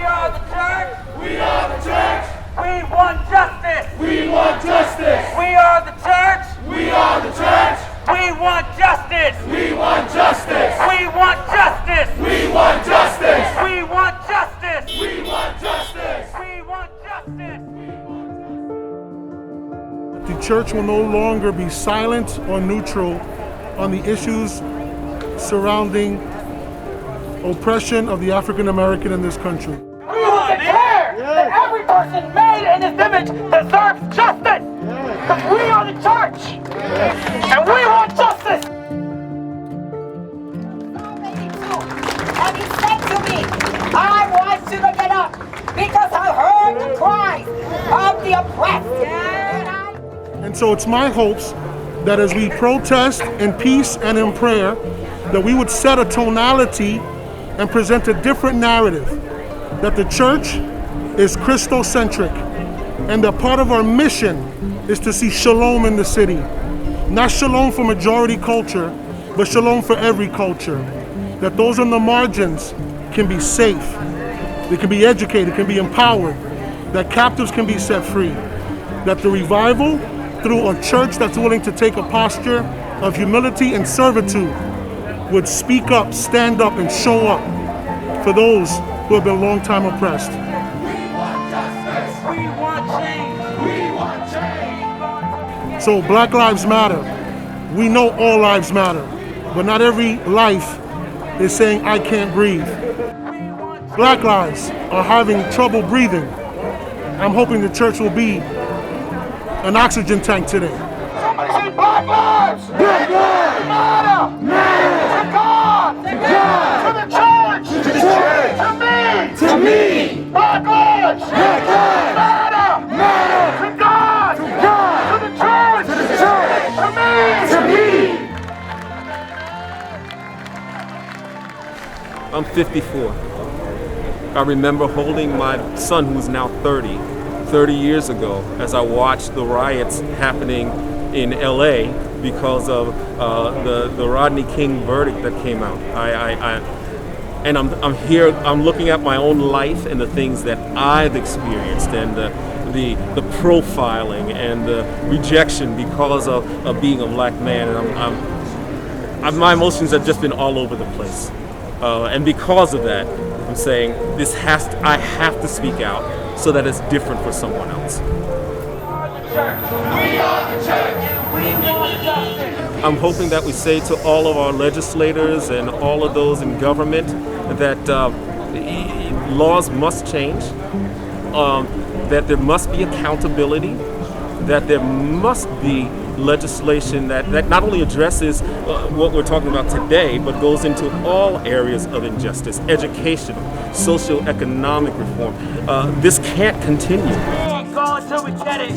are the church. We are the church. We want justice. We want justice. We are the church. We are the church. We want justice. We want justice. We want justice. We want justice. We want justice. We want justice. We want justice. The church will no longer be silent or neutral on the issues surrounding oppression of the African American in this country. We declare that every person made in His image deserves justice. Because we are the church. And we want justice. And he said to me, I want you to get up because I heard the cries of the oppressed. And so it's my hopes that as we protest in peace and in prayer, that we would set a tonality and present a different narrative, that the church is Christocentric, and that part of our mission is to see shalom in the city. Not shalom for majority culture, but shalom for every culture. That those on the margins can be safe, they can be educated, can be empowered, that captives can be set free, that the revival through a church that's willing to take a posture of humility and servitude would speak up, stand up, and show up for those who have been long time oppressed. We want justice. We want change. We want change. So Black Lives Matter. We know all lives matter, but not every life is saying, I can't breathe. Black lives are having trouble breathing. I'm hoping the church will be an oxygen tank today. Somebody say Black lives. Black lives Matter. matter. To God. To God. To the church. To the church. To me. To me. Black lives. Black lives Matter. matter. To God. To God. To the church. To the church. To me. To me. I'm 54. I remember holding my son, who's now 30 years ago, as I watched the riots happening in LA because of the Rodney King verdict that came out. I'm here, I'm looking at my own life and the things that I've experienced, and the profiling and the rejection because of being a black man, and my emotions have just been all over the place. And because of that, I'm saying I have to speak out so that it's different for someone else. We are the church. We want justice. I'm hoping that we say to all of our legislators and all of those in government that laws must change, that there must be accountability, that there must be legislation that not only addresses what we're talking about today, but goes into all areas of injustice, education, socioeconomic reform. This can't continue. We ain't going till we get it.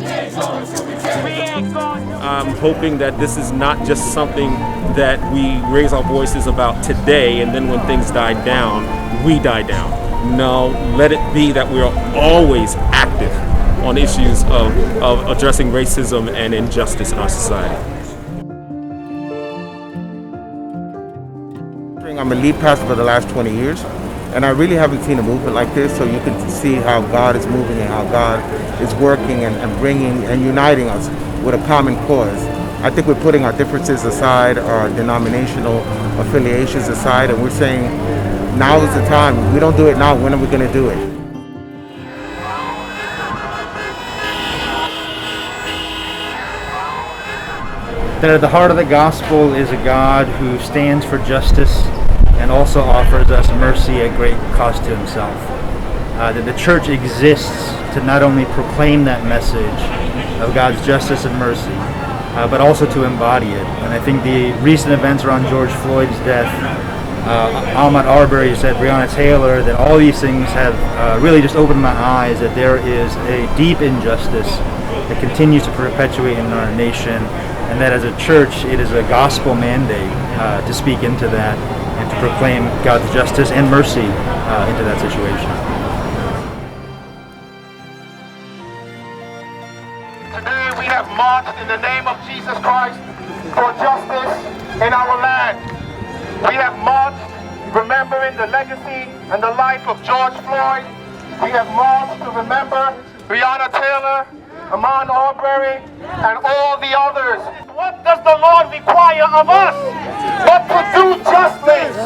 We ain't going. I'm hoping that this is not just something that we raise our voices about today, and then when things die down, we die down. No, let it be that we're always active on issues of addressing racism and injustice in our society. I'm a lead pastor for the last 20 years, and I really haven't seen a movement like this, so you can see how God is moving and how God is working and bringing and uniting us with a common cause. I think we're putting our differences aside, our denominational affiliations aside, and we're saying, now is the time. If we don't do it now, when are we going to do it? That at the heart of the gospel is a God who stands for justice and also offers us mercy at great cost to himself. That the church exists to not only proclaim that message of God's justice and mercy, but also to embody it. And I think the recent events around George Floyd's death, Ahmaud Arbery said, Breonna Taylor, that all these things have really just opened my eyes that there is a deep injustice that continues to perpetuate in our nation, and that as a church it is a gospel mandate to speak into that and to proclaim God's justice and mercy into that situation. Today we have marched in the name of Jesus Christ for justice in our land. We have marched remembering the legacy and the life of George Floyd, We have marched to remember Breonna Taylor, Ahmaud Arbery, and all the others. What does the Lord require of us? But to do justice,